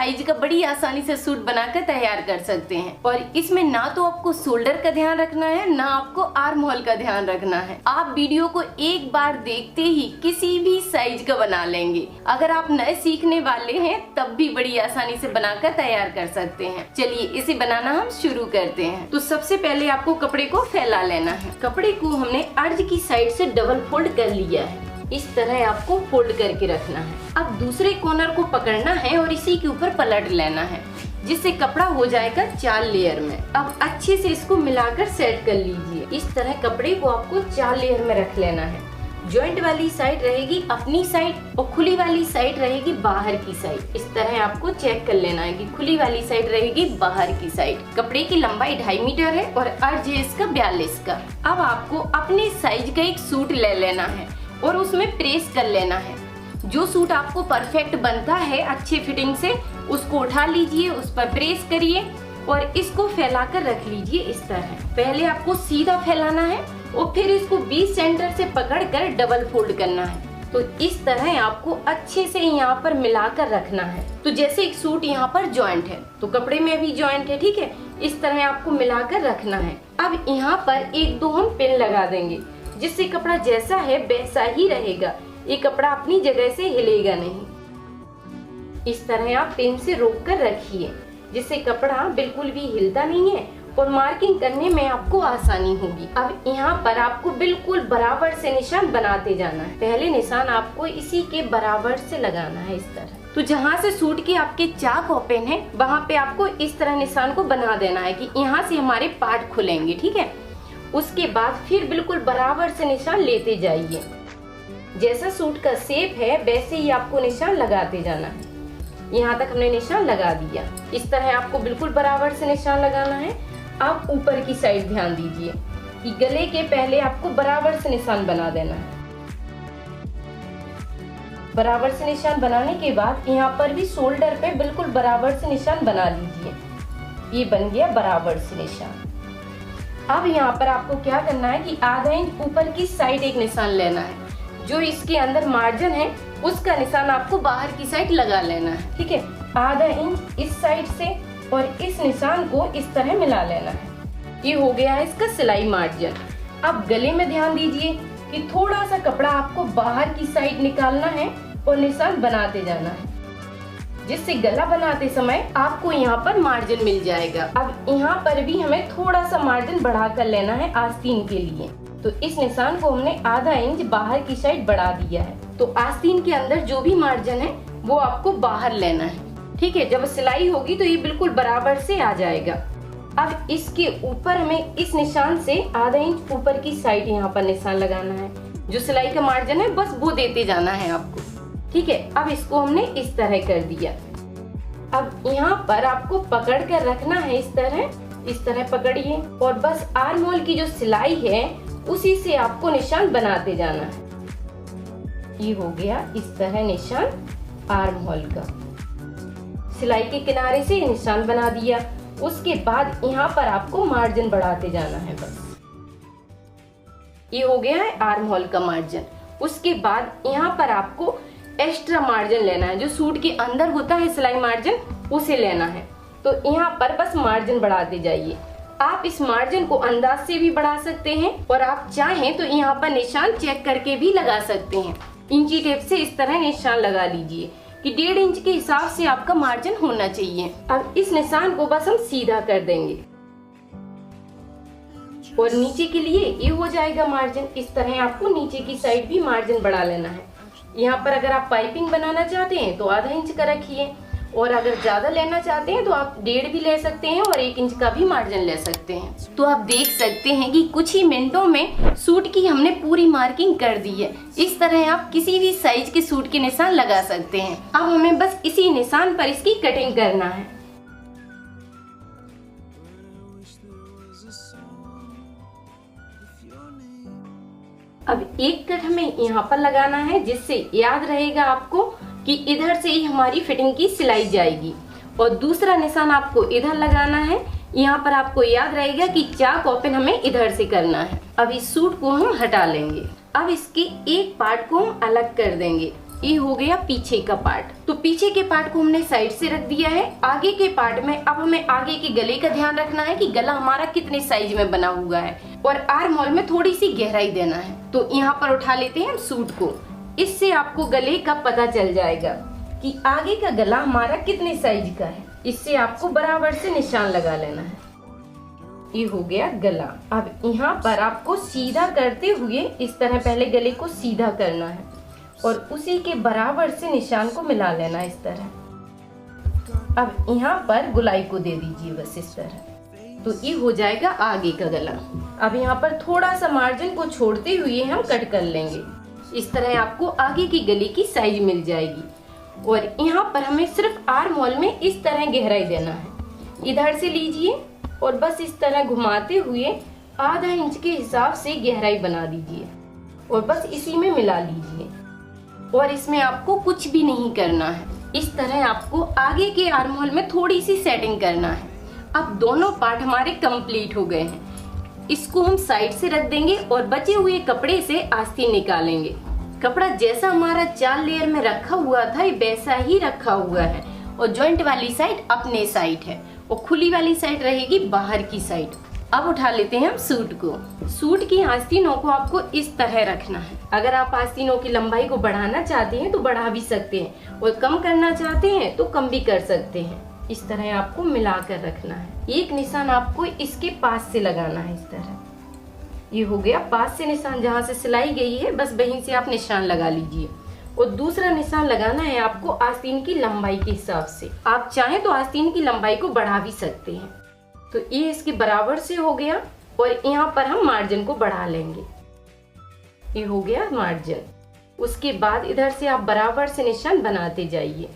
Size का बड़ी आसानी से सूट बनाकर तैयार कर सकते हैं। और इसमें ना तो आपको शोल्डर का ध्यान रखना है, ना आपको आर्म होल का ध्यान रखना है। आप वीडियो को एक बार देखते ही किसी भी साइज का बना लेंगे। अगर आप नए सीखने वाले हैं तब भी बड़ी आसानी से बनाकर तैयार कर सकते हैं। चलिए इसे बनाना हम शुरू करते हैं। तो सबसे पहले आपको कपड़े को फैला लेना है। कपड़े को हमने अर्ज की साइड से डबल फोल्ड कर लिया है। इस तरह आपको फोल्ड करके रखना है। अब दूसरे कॉर्नर को पकड़ना है और इसी के ऊपर पलट लेना है, जिससे कपड़ा हो जाएगा 4 लेयर में। अब अच्छे से इसको मिलाकर सेट कर लीजिए। इस तरह कपड़े को आपको 4 लेयर में रख लेना है। जॉइंट वाली साइड रहेगी अपनी साइड और खुली वाली साइड रहेगी बाहर की साइड। इस तरह आपको चेक कर लेना है कि खुली वाली साइड रहेगी बाहर की साइड। कपड़े की लंबाई 2.5 मीटर है और अर्ज है इसका 42 का। अब आपको अपने साइज का एक सूट ले लेना है और उसमें प्रेस कर लेना है। जो सूट आपको परफेक्ट बनता है अच्छे फिटिंग से, उसको उठा लीजिए, उस पर प्रेस करिए और इसको फैलाकर रख लीजिए। इस तरह पहले आपको सीधा फैलाना है और फिर इसको बीच सेंटर से पकड़कर डबल फोल्ड करना है। तो इस तरह आपको अच्छे से यहाँ पर मिलाकर रखना है। तो जैसे एक सूट यहाँ पर जॉइंट है तो कपड़े में भी जॉइंट है, ठीक है। इस तरह आपको मिलाकर रखना है। अब यहाँ पर 1-2 हम पिन लगा देंगे, जिससे कपड़ा जैसा है वैसा ही रहेगा। ये कपड़ा अपनी जगह से हिलेगा नहीं। इस तरह आप पिन से रोक कर रखिए, जिससे कपड़ा बिल्कुल भी हिलता नहीं है और मार्किंग करने में आपको आसानी होगी। अब यहाँ पर आपको बिल्कुल बराबर से निशान बनाते जाना है। पहले निशान आपको इसी के बराबर से लगाना है, इस तरह। तो जहाँ से सूट के आपके चाक ओपन है वहाँ पे आपको इस तरह निशान को बना देना है कि यहाँ से हमारे पार्ट खुलेंगे, ठीक है। उसके बाद फिर बिल्कुल बराबर से निशान लेते जाइए। जैसा सूट का शेप है वैसे ही आपको निशान लगाते जाना है। यहाँ तक हमने निशान लगा दिया। इस तरह आपको बिल्कुल बराबर से निशान लगाना है। अब ऊपर की साइड ध्यान दीजिए कि गले के पहले आपको बराबर से निशान बना देना है। बराबर से निशान बनाने के बाद यहाँ पर भी शोल्डर पे बिल्कुल बराबर से निशान बना लीजिए। ये बन गया बराबर से निशान। अब यहाँ पर आपको क्या करना है कि आधा इंच ऊपर की साइड एक निशान लेना है। जो इसके अंदर मार्जिन है उसका निशान आपको बाहर की साइड लगा लेना है, ठीक है। आधा इंच इस साइड से और इस निशान को इस तरह मिला लेना है। ये हो गया है इसका सिलाई मार्जिन। अब गले में ध्यान दीजिए कि थोड़ा सा कपड़ा आपको बाहर की साइड निकालना है और निशान बनाते जाना है, जिससे गला बनाते समय आपको यहाँ पर मार्जिन मिल जाएगा। अब यहाँ पर भी हमें थोड़ा सा मार्जिन बढ़ा कर लेना है आस्तीन के लिए। तो इस निशान को हमने आधा इंच बाहर की साइड बढ़ा दिया है। तो आस्तीन के अंदर जो भी मार्जिन है वो आपको बाहर लेना है, ठीक है। जब सिलाई होगी तो ये बिल्कुल बराबर से आ जाएगा। अब इसके ऊपर हमें इस निशान से आधा इंच ऊपर की साइड यहाँ पर निशान लगाना है। जो सिलाई का मार्जिन है बस वो देते जाना है आपको, ठीक है। अब इसको हमने इस तरह कर दिया। अब यहाँ पर आपको पकड़ कर रखना है, इस तरह पकड़िए और बस आर्म होल की जो सिलाई है उसी से आपको निशान बनाते जाना है। ये हो गया इस तरह निशान आर्म होल का। सिलाई के किनारे से निशान बना दिया। उसके बाद यहाँ पर आपको मार्जिन बढ़ाते जाना है बस। ये हो गया है आर्म होल का मार्जिन। उसके बाद यहाँ पर आपको एक्स्ट्रा मार्जिन लेना है। जो सूट के अंदर होता है सिलाई मार्जिन उसे लेना है। तो यहाँ पर बस मार्जिन बढ़ाते जाइए। आप इस मार्जिन को अंदाज से भी बढ़ा सकते हैं और आप चाहें तो यहाँ पर निशान चेक करके भी लगा सकते हैं। इंची टेप से इस तरह निशान लगा लीजिए कि 1.5 इंच के हिसाब से आपका मार्जिन होना चाहिए। अब इस निशान को बस हम सीधा कर देंगे और नीचे के लिए ये हो जाएगा मार्जिन। इस तरह आपको नीचे की साइड भी मार्जिन बढ़ा लेना है। यहाँ पर अगर आप पाइपिंग बनाना चाहते हैं तो आधा इंच का रखिए और अगर ज्यादा लेना चाहते हैं तो आप 1.5 भी ले सकते हैं और 1 इंच का भी मार्जिन ले सकते हैं। तो आप देख सकते हैं कि कुछ ही मिनटों में सूट की हमने पूरी मार्किंग कर दी है। इस तरह आप किसी भी साइज के सूट के निशान लगा सकते हैं। अब हमें बस इसी निशान पर इसकी कटिंग करना है। अब एक कट हमें यहाँ पर लगाना है, जिससे याद रहेगा आपको कि इधर से ही हमारी फिटिंग की सिलाई जाएगी। और दूसरा निशान आपको इधर लगाना है। यहाँ पर आपको याद रहेगा कि चाक ओपन हमें इधर से करना है। अब इस सूट को हम हटा लेंगे। अब इसके एक पार्ट को हम अलग कर देंगे ये हो गया पीछे का पार्ट। तो पीछे के पार्ट को हमने साइड से रख दिया है। आगे के पार्ट में अब हमें आगे के गले का ध्यान रखना है कि गला हमारा कितने साइज में बना हुआ है और आर्म होल में थोड़ी सी गहराई देना है। तो यहाँ पर उठा लेते हैं हम सूट को। इससे आपको गले का पता चल जाएगा कि आगे का गला हमारा कितने साइज का है। इससे आपको बराबर से निशान लगा लेना है। ये हो गया गला। अब यहाँ पर आपको सीधा करते हुए इस तरह पहले गले को सीधा करना है और उसी के बराबर से निशान को मिला लेना इस तरह। अब यहाँ पर गुलाई को दे दीजिए बस इस तरह। तो ये हो जाएगा आगे का गला। अब यहाँ पर थोड़ा सा मार्जिन को छोड़ते हुए हम कट कर लेंगे। इस तरह आपको आगे की गले की साइज मिल जाएगी। और यहाँ पर हमें सिर्फ आर्म होल में इस तरह गहराई देना है। इधर से लीजिए और बस इस तरह घुमाते हुए आधा इंच के हिसाब से गहराई बना दीजिए और बस इसी में मिला लीजिए। और इसमें आपको कुछ भी नहीं करना है। इस तरह आपको आगे के आर्म होल में थोड़ी सी सेटिंग करना है। अब दोनों पार्ट हमारे कंप्लीट हो गए हैं। इसको हम साइड से रख देंगे और बचे हुए कपड़े से आस्तीन निकालेंगे। कपड़ा जैसा हमारा 4 लेयर में रखा हुआ था वैसा ही रखा हुआ है और जॉइंट वाली साइड अपने साइड है और खुली वाली साइड रहेगी बाहर की साइड। अब उठा लेते हैं हम सूट को। सूट की आस्तीनों को आपको इस तरह रखना है। अगर आप आस्तीनों की लंबाई को बढ़ाना चाहते हैं तो बढ़ा भी सकते हैं और कम करना चाहते हैं तो कम भी कर सकते हैं। इस तरह आपको मिलाकर रखना है। एक निशान आपको इसके पास से लगाना है इस तरह। ये हो गया पास से निशान, जहाँ से सिलाई गई है बस वहीं से आप निशान लगा लीजिए। और दूसरा निशान लगाना है आपको आस्तीन की लंबाई के हिसाब से। आप चाहें तो आस्तीन की लंबाई को बढ़ा भी सकते हैं। तो ये इसके बराबर से हो गया और यहाँ पर हम मार्जिन को बढ़ा लेंगे। ये हो गया मार्जिन। उसके बाद इधर से आप बराबर से निशान बनाते जाइए।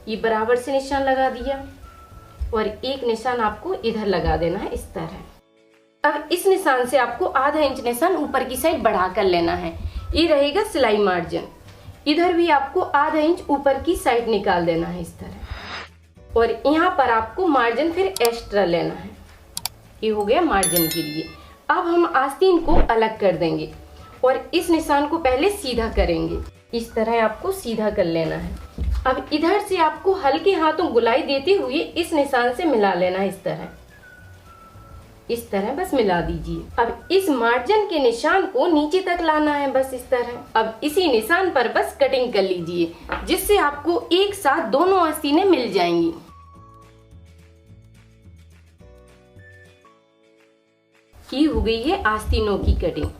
ये बराबर से निशान लगा दिया और एक निशान आपको इधर लगा देना है इस तरह। अब इस निशान से आपको आधा इंच निशान ऊपर की साइड बढ़ा कर लेना है। ये रहेगा सिलाई मार्जिन। इधर भी आपको आधा इंच ऊपर की साइड निकाल देना है इस तरह। और यहाँ पर आपको मार्जिन फिर एक्स्ट्रा लेना है। ये हो गया मार्जिन के लिए। अब हम आस्तीन को अलग कर देंगे और इस निशान को पहले सीधा करेंगे। इस तरह आपको सीधा कर लेना है। अब इधर से आपको हल्के हाथों गुलाई देते हुए इस निशान से मिला लेना है इस तरह बस मिला दीजिए। अब इस मार्जिन के निशान को नीचे तक लाना है बस इस तरह। अब इसी निशान पर बस कटिंग कर लीजिए जिससे आपको एक साथ दोनों आस्तीनें मिल जाएंगी। ये हो गई है आस्तीनों की कटिंग।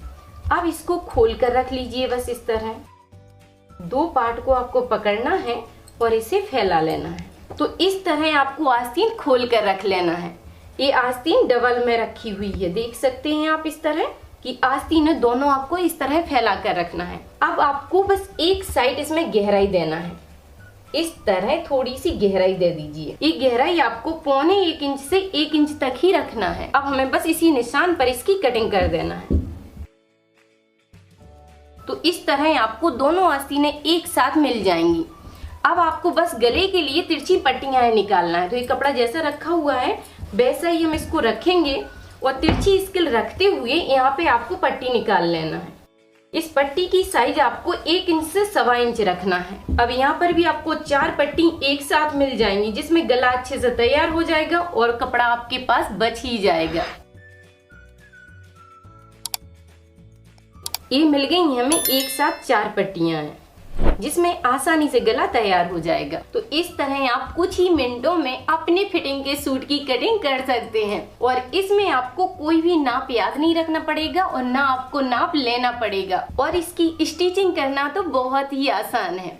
अब इसको खोल कर रख लीजिए बस इस तरह। 2 पार्ट को आपको पकड़ना है और इसे फैला लेना है। तो इस तरह आपको आस्तीन खोल कर रख लेना है। ये आस्तीन डबल में रखी हुई है, देख सकते हैं आप इस तरह कि आस्तीनें दोनों आपको इस तरह फैला कर रखना है। अब आपको बस एक साइड इसमें गहराई देना है। इस तरह थोड़ी सी गहराई दे दीजिए। ये गहराई आपको 1.25 इंच से 1 इंच तक ही रखना है। अब हमें बस इसी निशान पर इसकी कटिंग कर देना है। तो इस तरह आपको दोनों आस्तीनें एक साथ मिल जाएंगी। अब आपको बस गले के लिए तिरछी पट्टियां निकालना है। तो ये कपड़ा जैसा रखा हुआ है वैसा ही हम इसको रखेंगे और तिरछी स्केल रखते हुए यहाँ पे आपको पट्टी निकाल लेना है। इस पट्टी की साइज आपको 1 इंच से 1.25 इंच रखना है। अब यहाँ पर भी आपको 4 पट्टी एक साथ मिल जाएंगी जिसमें गला अच्छे से तैयार हो जाएगा और कपड़ा आपके पास बच ही जाएगा। ये मिल गई हमें एक साथ 4 पट्टियां हैं जिसमें आसानी से गला तैयार हो जाएगा। तो इस तरह आप कुछ ही मिनटों में अपने फिटिंग के सूट की कटिंग कर सकते हैं और इसमें आपको कोई भी नाप याद नहीं रखना पड़ेगा और ना आपको नाप लेना पड़ेगा और इसकी स्टिचिंग करना तो बहुत ही आसान है।